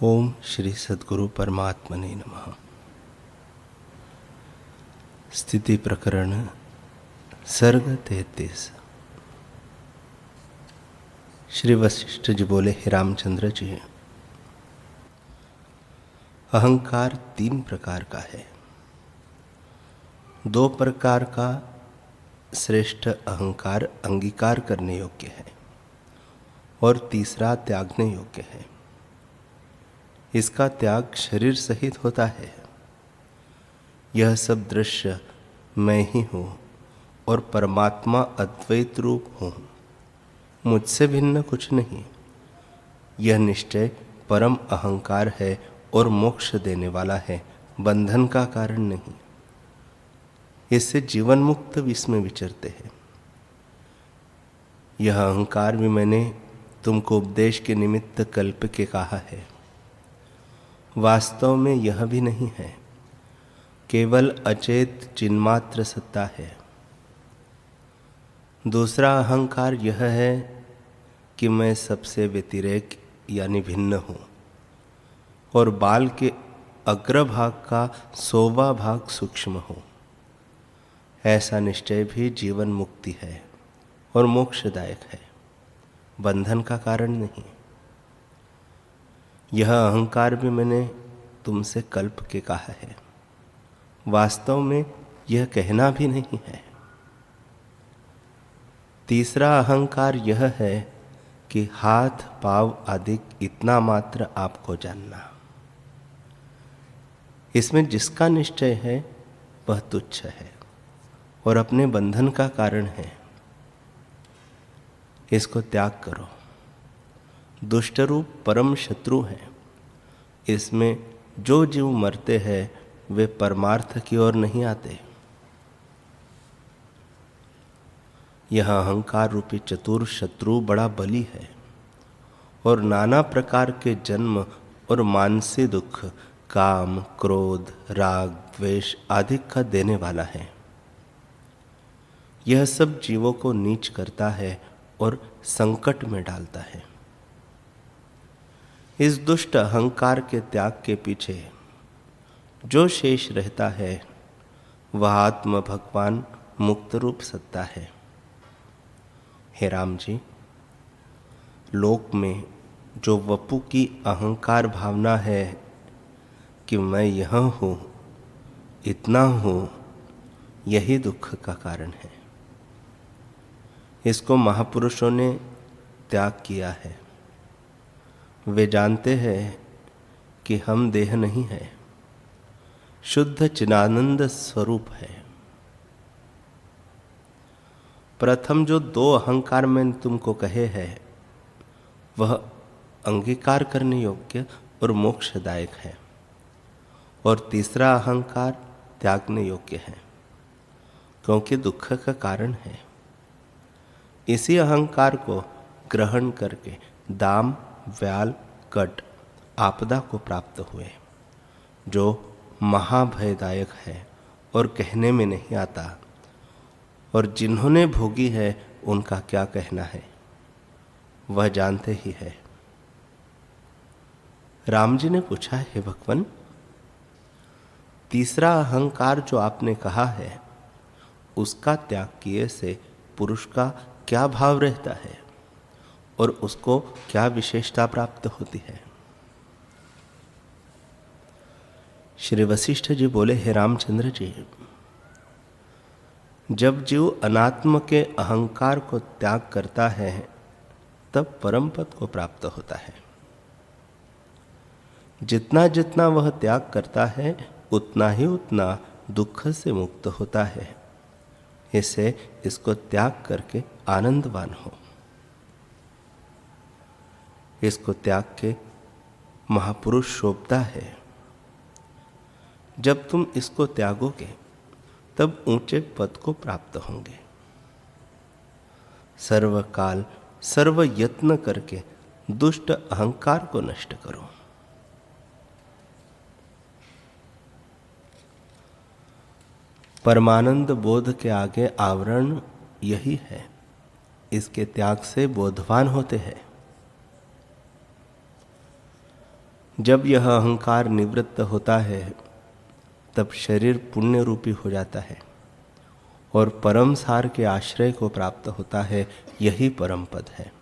ओम श्री सद्गुरु परमात्मने नमः। स्थिति प्रकरण सर्ग 33। श्री वशिष्ठ जी बोले, हे रामचंद्र जी, अहंकार 3 प्रकार का है। 2 प्रकार का श्रेष्ठ अहंकार अंगीकार करने योग्य है और तीसरा त्यागने योग्य है। इसका त्याग शरीर सहित होता है। यह सब दृश्य मैं ही हूँ और परमात्मा अद्वैत रूप हूँ, मुझसे भिन्न कुछ नहीं। यह निश्चय परम अहंकार है और मोक्ष देने वाला है, बंधन का कारण नहीं। इससे जीवन मुक्त इसमें विचरते हैं। यह अहंकार भी मैंने तुमको उपदेश के निमित्त कल्प के कहा है। वास्तव में यह भी नहीं है, केवल अचेत चिन्मात्र सत्ता है। दूसरा अहंकार यह है कि मैं सबसे व्यतिरेक यानी भिन्न हूँ और बाल के अग्रभाग का 100वां भाग सूक्ष्म हूँ। ऐसा निश्चय भी जीवन मुक्ति है और मोक्षदायक है, बंधन का कारण नहीं। यह अहंकार भी मैंने तुमसे कल्प के कहा है। वास्तव में यह कहना भी नहीं है। तीसरा अहंकार यह है कि हाथ पांव आदि इतना मात्र आपको जानना। इसमें जिसका निश्चय है वह तुच्छ है और अपने बंधन का कारण है। इसको त्याग करो। दुष्ट रूप परम शत्रु है। इसमें जो जीव मरते हैं वे परमार्थ की ओर नहीं आते। यह अहंकार रूपी चतुर शत्रु बड़ा बली है और नाना प्रकार के जन्म और मानसिक दुख, काम, क्रोध, राग, द्वेष आदि का देने वाला है। यह सब जीवों को नीच करता है और संकट में डालता है। इस दुष्ट अहंकार के त्याग के पीछे जो शेष रहता है वह आत्म भगवान मुक्त रूप सत्ता है। हे राम जी, लोक में जो वपु की अहंकार भावना है कि मैं यह हूँ, इतना हूँ, यही दुख का कारण है। इसको महापुरुषों ने त्याग किया है। वे जानते हैं कि हम देह नहीं है, शुद्ध चिदानंद स्वरूप है। प्रथम जो 2 अहंकार मैंने तुमको कहे हैं वह अंगीकार करने योग्य और मोक्षदायक है और तीसरा अहंकार त्यागने योग्य है, क्योंकि दुख का कारण है। इसी अहंकार को ग्रहण करके दाम, व्याल, कट आपदा को प्राप्त हुए, जो महाभयदायक है और कहने में नहीं आता, और जिन्होंने भोगी है उनका क्या कहना है, वह जानते ही है। राम जी ने पूछा, हे भगवान, तीसरा अहंकार जो आपने कहा है उसका त्याग किए से पुरुष का क्या भाव रहता है और उसको क्या विशेषता प्राप्त होती है? श्री वशिष्ठ जी बोले, हे रामचंद्र जी, जब जीव अनात्म के अहंकार को त्याग करता है तब परम पद को प्राप्त होता है। जितना जितना वह त्याग करता है उतना ही उतना दुख से मुक्त होता है। इससे इसको त्याग करके आनंदवान हो। इसको त्याग के महापुरुष शोभता है। जब तुम इसको त्यागोगे तब ऊंचे पद को प्राप्त होंगे। सर्वकाल सर्व यत्न करके दुष्ट अहंकार को नष्ट करो। परमानंद बोध के आगे आवरण यही है। इसके त्याग से बोधवान होते हैं। जब यह अहंकार निवृत्त होता है तब शरीर पुण्य रूपी हो जाता है और परम सार के आश्रय को प्राप्त होता है। यही परम पद है।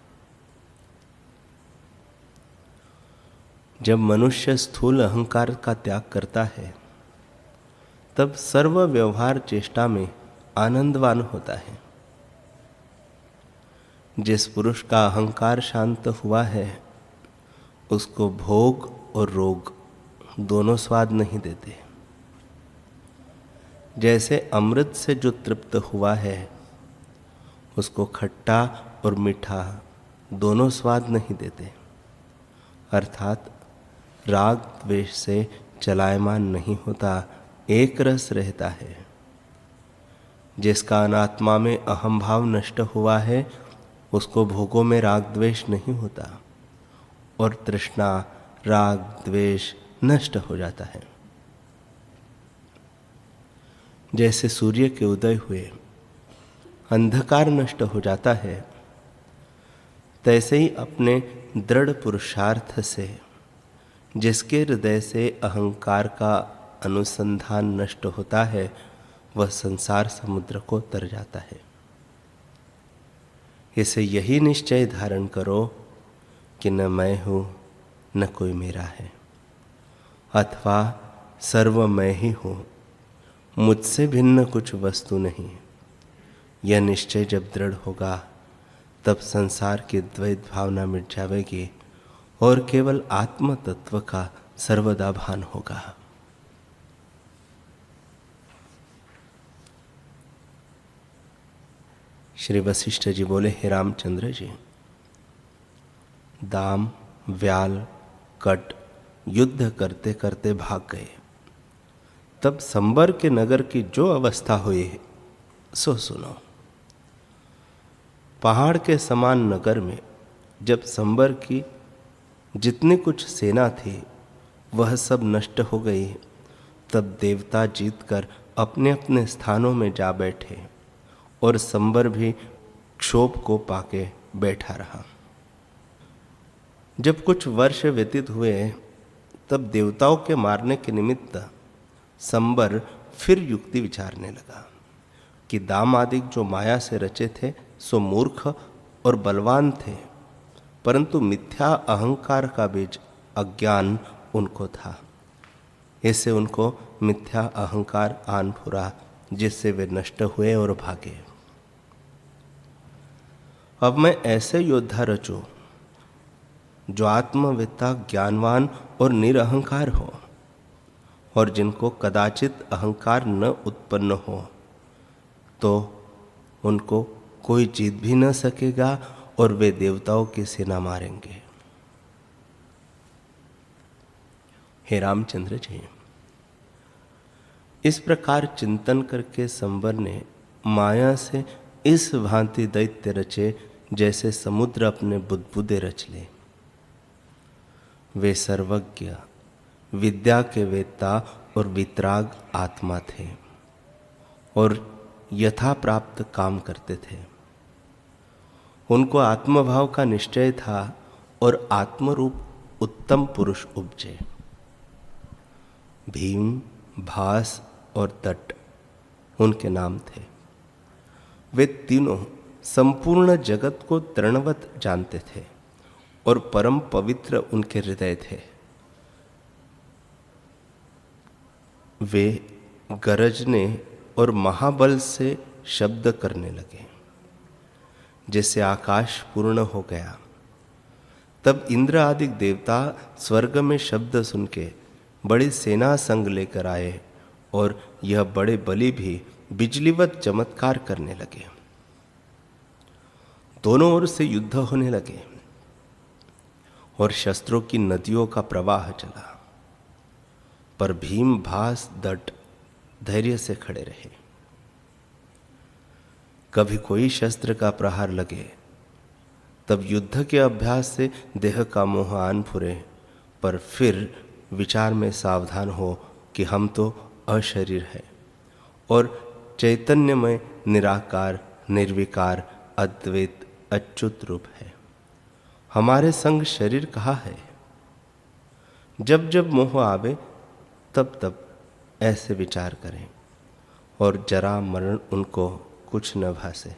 जब मनुष्य स्थूल अहंकार का त्याग करता है तब सर्व व्यवहार चेष्टा में आनंदवान होता है। जिस पुरुष का अहंकार शांत हुआ है उसको भोग और रोग दोनों स्वाद नहीं देते। जैसे अमृत से जो तृप्त हुआ है उसको खट्टा और मीठा दोनों स्वाद नहीं देते, अर्थात राग द्वेष से चलायमान नहीं होता, एक रस रहता है। जिसका अनात्मा में अहम भाव नष्ट हुआ है उसको भोगों में राग द्वेष नहीं होता और तृष्णा राग द्वेष नष्ट हो जाता है। जैसे सूर्य के उदय हुए अंधकार नष्ट हो जाता है, तैसे ही अपने दृढ़ पुरुषार्थ से जिसके हृदय से अहंकार का अनुसंधान नष्ट होता है वह संसार समुद्र को तर जाता है। इसे यही निश्चय धारण करो कि न मैं हूँ न कोई मेरा है, अथवा सर्व मैं ही हूँ, मुझसे भिन्न कुछ वस्तु नहीं। यह निश्चय जब दृढ़ होगा तब संसार की द्वैत भावना मिट जाएगी और केवल आत्म तत्व का सर्वदा भान होगा। श्री वशिष्ठ जी बोले, हे रामचंद्र जी, दाम व्याल कट युद्ध करते करते भाग गए। तब संबर के नगर की जो अवस्था हुई सो सुनो। पहाड़ के समान नगर में जब संबर की जितनी कुछ सेना थी वह सब नष्ट हो गई, तब देवता जीतकर अपने अपने स्थानों में जा बैठे और संबर भी क्षोभ को पाके बैठा रहा। जब कुछ वर्ष व्यतीत हुए तब देवताओं के मारने के निमित्त संबर फिर युक्ति विचारने लगा कि दाम आदि जो माया से रचे थे सो मूर्ख और बलवान थे, परंतु मिथ्या अहंकार का बीज अज्ञान उनको था। इससे उनको मिथ्या अहंकार आन फुरा, जिससे वे नष्ट हुए और भागे। अब मैं ऐसे योद्धा रचूं जो आत्मवेत्ता, ज्ञानवान और निरअहंकार हो, और जिनको कदाचित अहंकार न उत्पन्न हो, तो उनको कोई जीत भी न सकेगा और वे देवताओं की सेना मारेंगे। हे रामचंद्र जी, इस प्रकार चिंतन करके संवर ने माया से इस भांति दैत्य रचे जैसे समुद्र अपने बुदबुदे रच ले। वे सर्वज्ञ, विद्या के वेत्ता और वितराग आत्मा थे और यथा प्राप्त काम करते थे। उनको आत्मभाव का निश्चय था और आत्मरूप उत्तम पुरुष उपजे। भीम, भास और तट उनके नाम थे। वे तीनों संपूर्ण जगत को तृणवत जानते थे और परम पवित्र उनके हृदय थे। वे गरजने और महाबल से शब्द करने लगे, जिससे आकाश पूर्ण हो गया। तब इंद्र आदि देवता स्वर्ग में शब्द सुन के बड़ी सेना संग लेकर आए और यह बड़े बलि भी बिजलीवत चमत्कार करने लगे। दोनों ओर से युद्ध होने लगे और शस्त्रों की नदियों का प्रवाह चला, पर भीम, भास, दट धैर्य से खड़े रहे। कभी कोई शस्त्र का प्रहार लगे तब युद्ध के अभ्यास से देह का मोह आन फुरे, पर फिर विचार में सावधान हो कि हम तो अशरीर है और चैतन्यमय निराकार, निर्विकार, अद्वैत, अच्युत रूप है। हमारे संग शरीर कहाँ है? जब जब मोह आवे तब तब ऐसे विचार करें और जरा मरण उनको कुछ न भासे।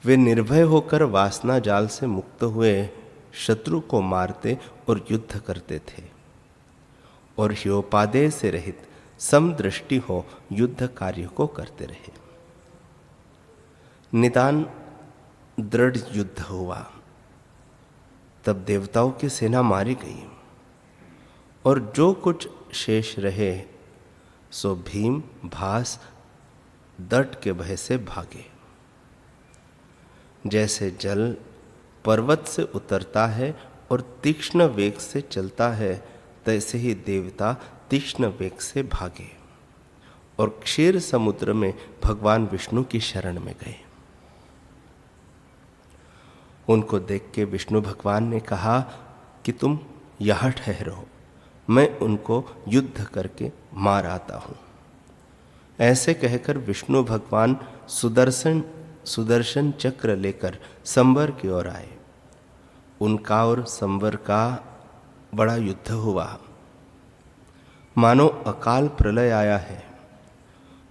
वे निर्भय होकर वासना जाल से मुक्त हुए शत्रु को मारते और युद्ध करते थे और ह्योपादेय से रहित समदृष्टि हो युद्ध कार्य को करते रहे। निदान दृढ़ युद्ध हुआ, तब देवताओं की सेना मारी गई और जो कुछ शेष रहे सो भीम भास दट के भय से भागे। जैसे जल पर्वत से उतरता है और तीक्ष्ण वेग से चलता है, तैसे ही देवता तीक्ष्ण वेग से भागे और क्षीर समुद्र में भगवान विष्णु की शरण में गए। उनको देख के विष्णु भगवान ने कहा कि तुम यहाँ ठहरो, मैं उनको युद्ध करके मार आता हूं। ऐसे कहकर विष्णु भगवान सुदर्शन चक्र लेकर संबर की ओर आए। उनका और संबर का बड़ा युद्ध हुआ, मानो अकाल प्रलय आया है।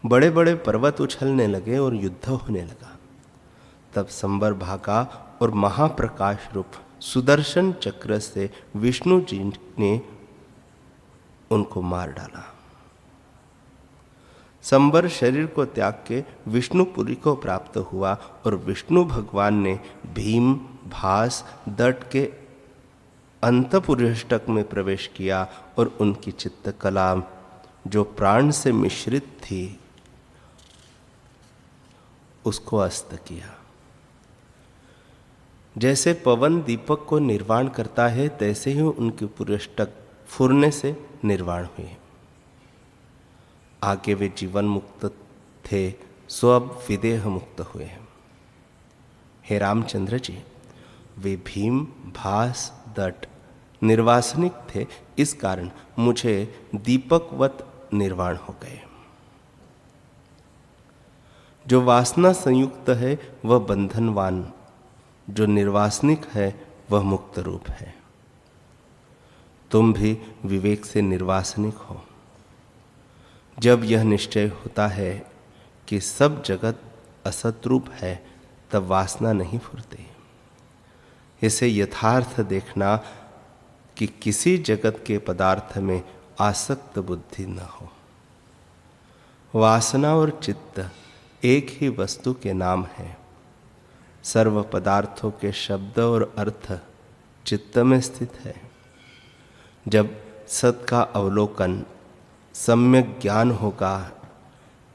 बड़े बड़े पर्वत उछलने लगे और युद्ध होने लगा। तब संबर भागा और महाप्रकाश रूप सुदर्शन चक्र से विष्णु जी ने उनको मार डाला। संबर शरीर को त्याग के विष्णुपुरी को प्राप्त हुआ और विष्णु भगवान ने भीम भास दट के अंतपुरेष्टक में प्रवेश किया और उनकी चित्त कला जो प्राण से मिश्रित थी उसको अस्त किया। जैसे पवन दीपक को निर्वाण करता है, तैसे ही उनके पुरेष्टक फुरने से निर्वाण हुए। आगे वे जीवन मुक्त थे, सो अब विदेह मुक्त हुए। हे रामचंद्र जी, वे भीम भास दट निर्वासनिक थे, इस कारण मुझे दीपकवत निर्वाण हो गए। जो वासना संयुक्त है वह बंधनवान, जो निर्वासनिक है वह मुक्त रूप है। तुम भी विवेक से निर्वासनिक हो। जब यह निश्चय होता है कि सब जगत असत रूप है, तब वासना नहीं फुरती। इसे यथार्थ देखना कि किसी जगत के पदार्थ में आसक्त बुद्धि न हो। वासना और चित्त एक ही वस्तु के नाम है। सर्व पदार्थों के शब्द और अर्थ चित्त में स्थित है। जब सत का अवलोकन सम्यक ज्ञान होगा,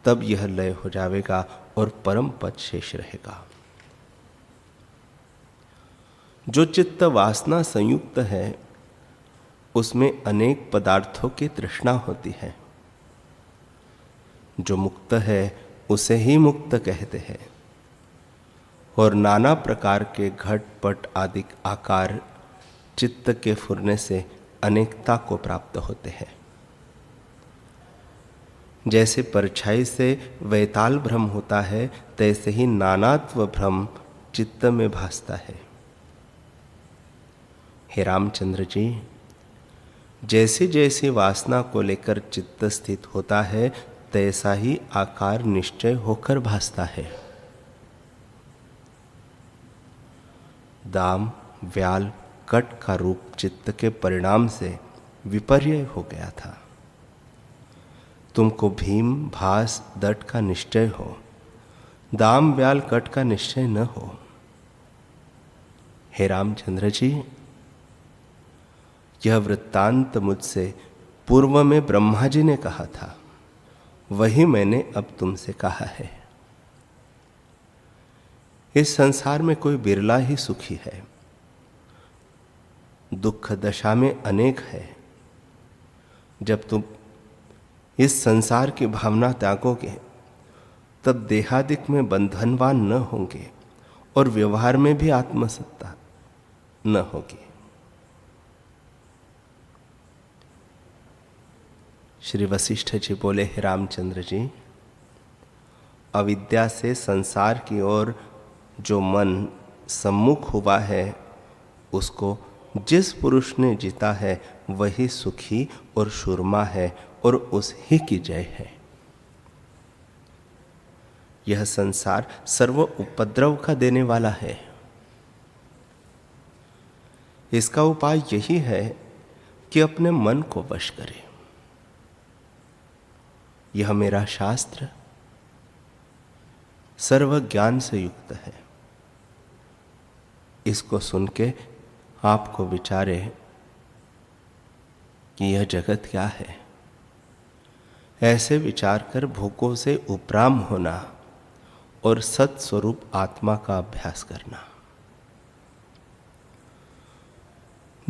तब यह लय हो जाएगा और परम पद शेष रहेगा। जो चित्त वासना संयुक्त है उसमें अनेक पदार्थों की तृष्णा होती है। जो मुक्त है उसे ही मुक्त कहते हैं और नाना प्रकार के घट पट आदि आकार चित्त के फुरने से अनेकता को प्राप्त होते हैं। जैसे परछाई से वैताल भ्रम होता है, तैसे ही नानात्व भ्रम चित्त में भासता है। हे रामचंद्र जी, जैसे जैसे वासना को लेकर चित्त स्थित होता है, तैसा ही आकार निश्चय होकर भासता है। दाम व्याल कट का रूप चित्त के परिणाम से विपर्य हो गया था। तुमको भीम भास दट का निश्चय हो, दाम व्याल कट का निश्चय न हो। हे रामचंद्र जी, यह वृत्तांत मुझसे पूर्व में ब्रह्मा जी ने कहा था, वही मैंने अब तुमसे कहा है। इस संसार में कोई बिरला ही सुखी है। दुख दशा में अनेक है। जब तुम इस संसार की भावना त्यागोगे, तब देहादिक में बंधनवान न होंगे और व्यवहार में भी आत्मसत्ता न होगी। श्री वशिष्ठ जी बोले, हे रामचंद्र जी, अविद्या से संसार की ओर जो मन सम्मुख हुआ है, उसको जिस पुरुष ने जीता है वही सुखी और शूरमा है और उस ही की जय है। यह संसार सर्व उपद्रव का देने वाला है। इसका उपाय यही है कि अपने मन को वश करें। यह मेरा शास्त्र सर्व ज्ञान से युक्त है। इसको सुन के आपको विचारे कि यह जगत क्या है। ऐसे विचार कर भोगों से उपराम होना और सत्स्वरूप आत्मा का अभ्यास करना।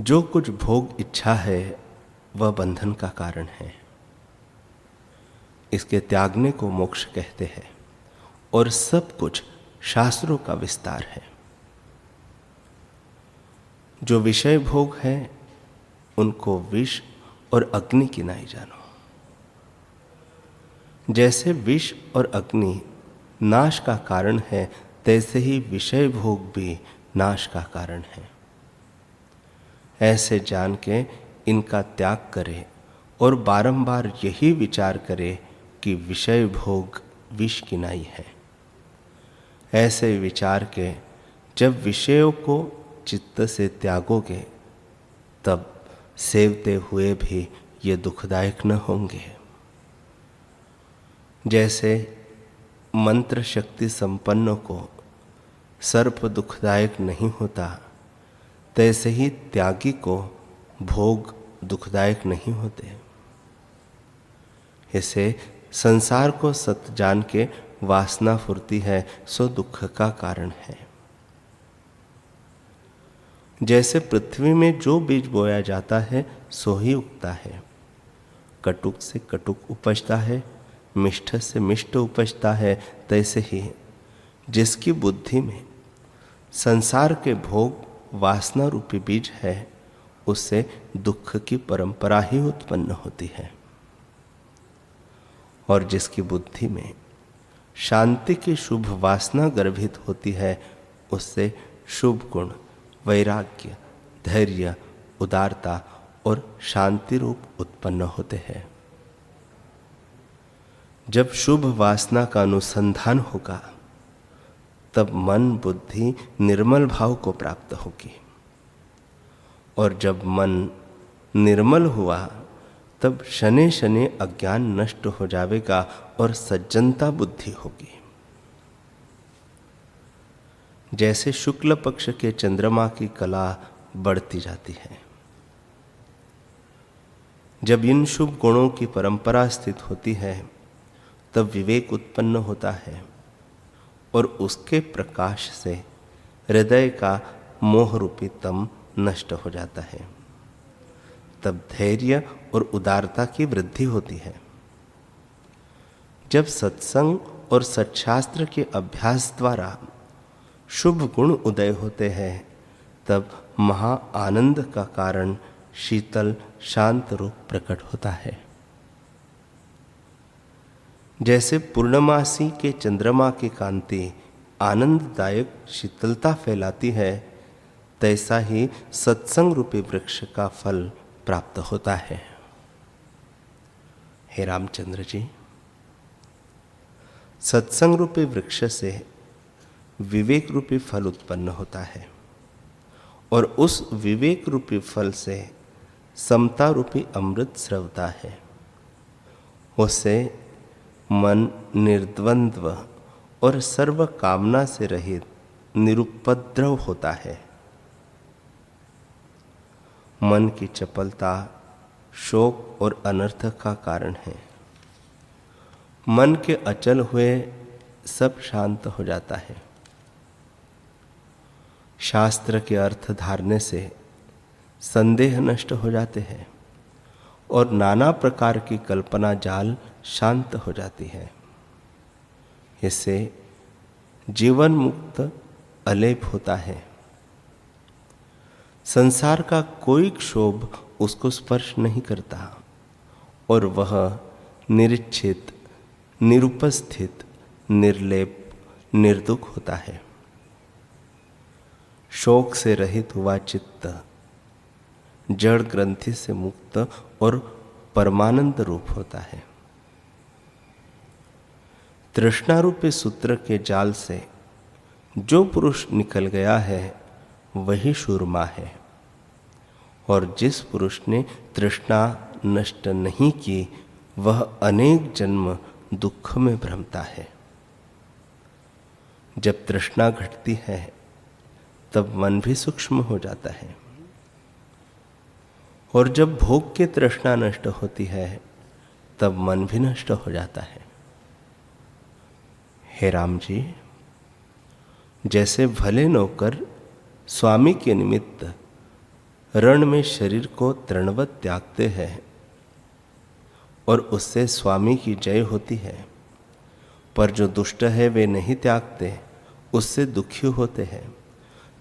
जो कुछ भोग इच्छा है वह बंधन का कारण है। इसके त्यागने को मोक्ष कहते हैं और सब कुछ शास्त्रों का विस्तार है। जो विषय भोग है उनको विष और अग्नि की नाई जानो। जैसे विष और अग्नि नाश का कारण है, तैसे ही विषय भोग भी नाश का कारण है। ऐसे जान के इनका त्याग करे और बारंबार यही विचार करे कि विषय भोग विष की नाई है। ऐसे विचार के जब विषयों को चित्त से त्यागोगे तब सेवते हुए भी ये दुखदायक न होंगे। जैसे मंत्र शक्ति संपन्न को सर्प दुखदायक नहीं होता, तैसे ही त्यागी को भोग दुखदायक नहीं होते। इसे संसार को सत जान के वासना फुरती है सो दुख का कारण है। जैसे पृथ्वी में जो बीज बोया जाता है सो ही उगता है। कटुक से कटुक उपजता है, मिष्ठ से मिष्ट उपजता है। तैसे ही जिसकी बुद्धि में संसार के भोग वासना रूपी बीज है, उससे दुख की परंपरा ही उत्पन्न होती है। और जिसकी बुद्धि में शांति की शुभ वासना गर्भित होती है, उससे शुभ गुण वैराग्य, धैर्य, उदारता और शांति रूप उत्पन्न होते हैं। जब शुभ वासना का अनुसंधान होगा तब मन बुद्धि निर्मल भाव को प्राप्त होगी। और जब मन निर्मल हुआ तब शनि शनि अज्ञान नष्ट हो जाएगा और सज्जनता बुद्धि होगी। जैसे शुक्ल पक्ष के चंद्रमा की कला बढ़ती जाती है, जब इन शुभ गुणों की परंपरा स्थित होती है तब विवेक उत्पन्न होता है और उसके प्रकाश से हृदय का मोह रूपी तम नष्ट हो जाता है। तब धैर्य और उदारता की वृद्धि होती है। जब सत्संग और सत्शास्त्र के अभ्यास द्वारा शुभ गुण उदय होते हैं तब महा आनंद का कारण शीतल शांत रूप प्रकट होता है। जैसे पूर्णमासी के चंद्रमा की कांति आनंददायक शीतलता फैलाती है, तैसा ही सत्संग रूपी वृक्ष का फल प्राप्त होता है। हे रामचंद्र जी, सत्संग रूपी वृक्ष से विवेक रूपी फल उत्पन्न होता है और उस विवेक रूपी फल से समता रूपी अमृत स्रवता है। उससे मन निर्द्वंद्व और सर्व कामना से रहित निरुपद्रव होता है। मन की चपलता शोक और अनर्थ का कारण है। मन के अचल हुए सब शांत हो जाता है। शास्त्र के अर्थ धारने से संदेह नष्ट हो जाते हैं और नाना प्रकार की कल्पना जाल शांत हो जाती है। इससे जीवन मुक्त अलेप होता है। संसार का कोई क्षोभ उसको स्पर्श नहीं करता और वह निरीक्षित, निरुपस्थित, निर्लेप, निर्दुख होता है। शोक से रहित हुआ चित्त जड़ ग्रंथि से मुक्त और परमानंद रूप होता है। तृष्णा रूपी सूत्र के जाल से जो पुरुष निकल गया है वही शूरमा है, और जिस पुरुष ने तृष्णा नष्ट नहीं की वह अनेक जन्म दुख में भ्रमता है। जब तृष्णा घटती है तब मन भी सूक्ष्म हो जाता है, और जब भोग की तृष्णा नष्ट होती है तब मन भी नष्ट हो जाता है। हे राम जी, जैसे भले नौकर स्वामी के निमित्त रण में शरीर को तृणवत त्यागते हैं और उससे स्वामी की जय होती है, पर जो दुष्ट है वे नहीं त्यागते, उससे दुखी होते हैं,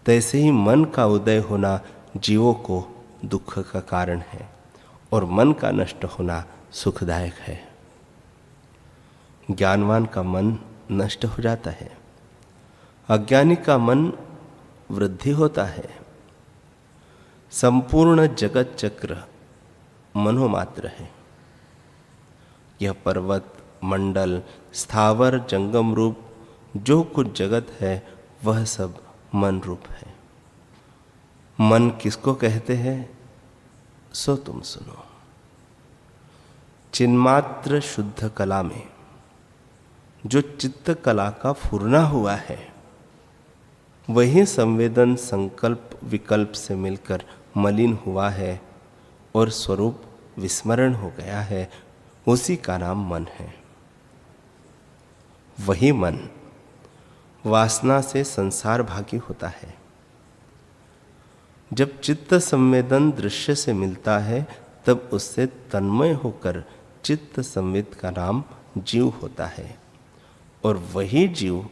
तैसे ही मन का उदय होना जीवों को दुख का कारण है और मन का नष्ट होना सुखदायक है। ज्ञानवान का मन नष्ट हो जाता है, अज्ञानी का मन वृद्धि होता है। संपूर्ण जगत चक्र मनोमात्र है। यह पर्वत, मंडल, स्थावर, जंगम रूप जो कुछ जगत है वह सब मन रूप है। मन किसको कहते हैं सो तुम सुनो। चिन्मात्र शुद्ध कला में जो चित्त कला का फुरना हुआ है वही संवेदन संकल्प विकल्प से मिलकर मलिन हुआ है और स्वरूप विस्मरण हो गया है, उसी का नाम मन है। वही मन वासना से संसार भागी होता है। जब चित्त संवेदन दृश्य से मिलता है तब उससे तन्मय होकर चित्त संवेद का नाम जीव होता है, और वही जीव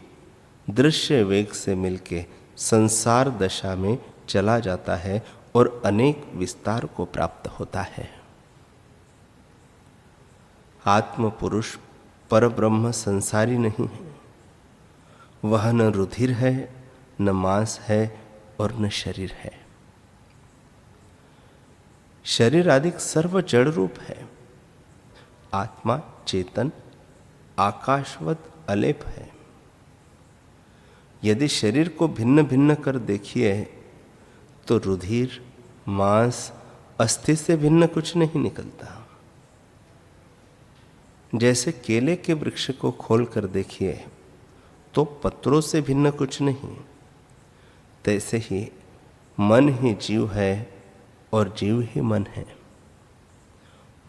दृश्य वेग से मिलके संसार दशा में चला जाता है और अनेक विस्तार को प्राप्त होता है। आत्म पुरुष परब्रह्म संसारी नहीं है। वह न रुधिर है, न मांस है और न शरीर है। शरीर आदि सर्व जड़ रूप है। आत्मा चेतन आकाशवत अलेप है। यदि शरीर को भिन्न भिन्न कर देखिए तो रुधिर, मांस, अस्थि से भिन्न कुछ नहीं निकलता। जैसे केले के वृक्ष को खोल कर देखिए तो पत्रों से भिन्न कुछ नहीं, तैसे ही मन ही जीव है और जीव ही मन है।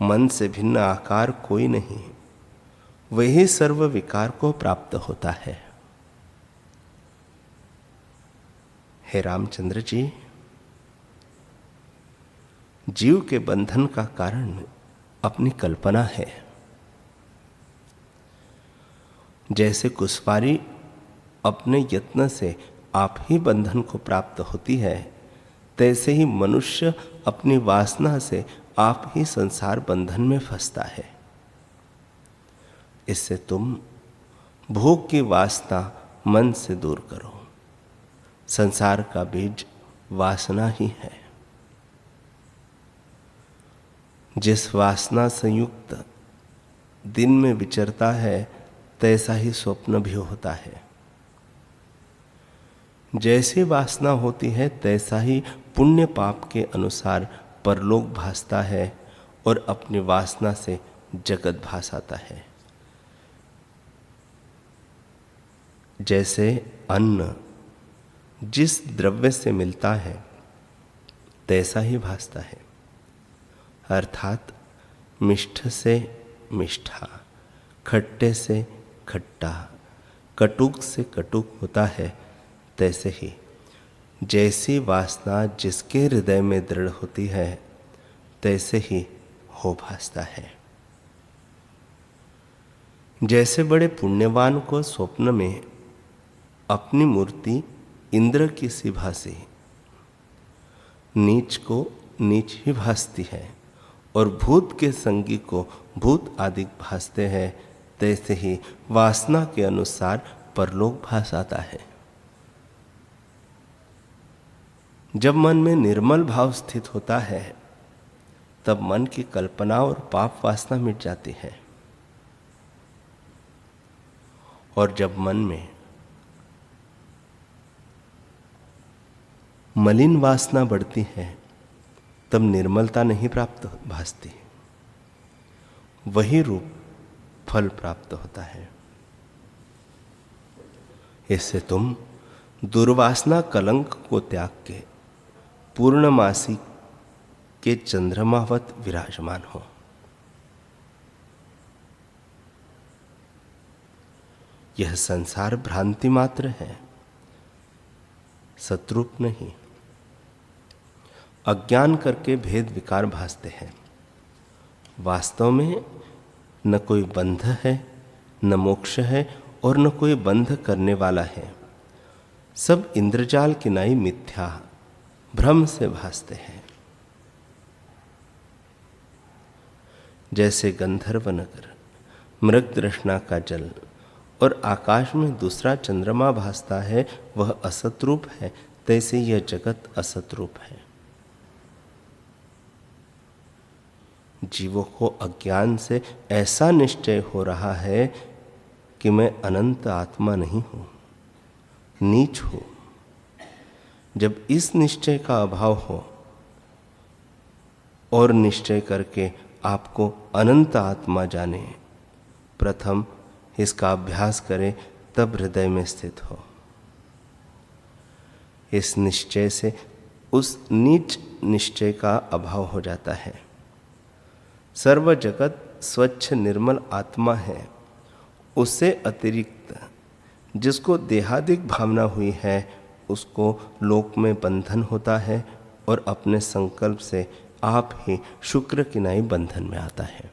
मन से भिन्न आकार कोई नहीं, वही सर्व विकार को प्राप्त होता है। हे रामचंद्र जी, जीव के बंधन का कारण अपनी कल्पना है। जैसे कुसवारी अपने यत्न से आप ही बंधन को प्राप्त होती है, तैसे ही मनुष्य अपनी वासना से आप ही संसार बंधन में फंसता है। इससे तुम भोग की वासना मन से दूर करो। संसार का बीज वासना ही है। जिस वासना संयुक्त दिन में विचरता है तैसा ही स्वप्न भी होता है। जैसी वासना होती है तैसा ही पुण्य पाप के अनुसार परलोक भासता है और अपनी वासना से जगत भासाता है। जैसे अन्न जिस द्रव्य से मिलता है तैसा ही भासता है, अर्थात मिष्ठ से मिष्ठा, खट्टे से खट्टा, कटुक से कटुक होता है, तैसे ही जैसी वासना जिसके हृदय में दृढ़ होती है तैसे ही हो भासता है। जैसे बड़े पुण्यवान को स्वप्न में अपनी मूर्ति इंद्र की सी भासी, नीच को नीच ही भासती है और भूत के संगी को भूत आदि भासते हैं, तैसे ही वासना के अनुसार परलोक भासाता है। जब मन में निर्मल भाव स्थित होता है तब मन की कल्पना और पाप वासना मिट जाती है। और जब मन में मलिन वासना बढ़ती है तब निर्मलता नहीं प्राप्त भासती, वही रूप फल प्राप्त होता है। इससे तुम दुर्वासना कलंक को त्याग के पूर्णमासी के चंद्रमावत विराजमान हो। यह संसार भ्रांति मात्र है, सतरूप नहीं। अज्ञान करके भेद विकार भासते हैं। वास्तव में न कोई बंध है, न मोक्ष है और न कोई बंध करने वाला है। सब इंद्रजाल किनाई मिथ्या भ्रम से भासते हैं। जैसे गंधर्व नगर, मृग तृष्णा का जल और आकाश में दूसरा चंद्रमा भासता है, वह असतरूप है, तैसे यह जगत असतरूप है। जीवों को अज्ञान से ऐसा निश्चय हो रहा है कि मैं अनंत आत्मा नहीं हूं, नीच हूं। जब इस निश्चय का अभाव हो और निश्चय करके आपको अनंत आत्मा जाने, प्रथम इसका अभ्यास करें, तब हृदय में स्थित हो। इस निश्चय से उस नीच निश्चय का अभाव हो जाता है। सर्व जगत स्वच्छ निर्मल आत्मा है, उससे अतिरिक्त जिसको देहादिक भावना हुई है उसको लोक में बंधन होता है और अपने संकल्प से आप ही शुक्र किनाई बंधन में आता है।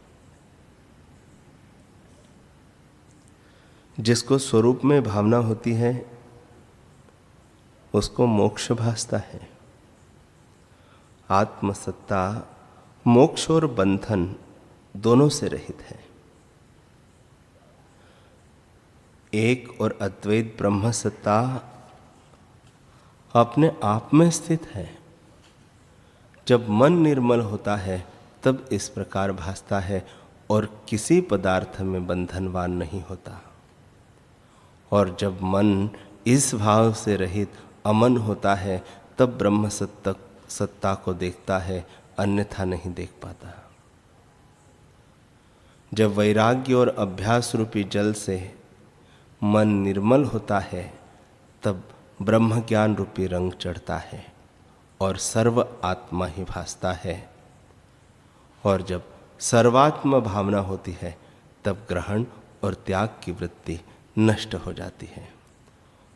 जिसको स्वरूप में भावना होती है उसको मोक्ष भासता है। आत्मसत्ता मोक्ष और बंधन दोनों से रहित है। एक और अद्वैत ब्रह्म सत्ता अपने आप में स्थित है। जब मन निर्मल होता है तब इस प्रकार भासता है और किसी पदार्थ में बंधनवान नहीं होता। और जब मन इस भाव से रहित अमन होता है तब ब्रह्म सत्ता को देखता है, अन्यथा नहीं देख पाता। जब वैराग्य और अभ्यास रूपी जल से मन निर्मल होता है तब ब्रह्म ज्ञान रूपी रंग चढ़ता है और सर्व आत्मा ही भासता है। और जब सर्वात्म भावना होती है तब ग्रहण और त्याग की वृत्ति नष्ट हो जाती है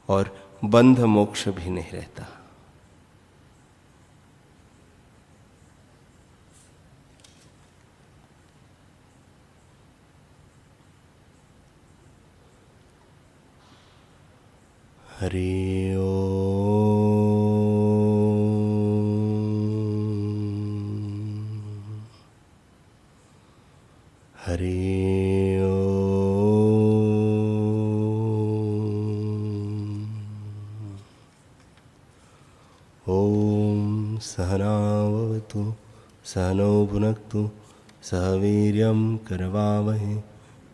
और बंध मोक्ष भी नहीं रहता। हरि ओम। हरि ओम। ओम सहनावतु सहनौ भुनक्तु सह वीर्यं करवावहै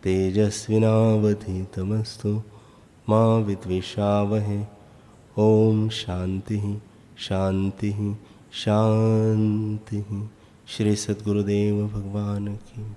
तेजस्विनावधीतमस्तु मा विद्विषावहै। ओम शांति शांति शांति। श्री सद्गुरुदेव भगवान की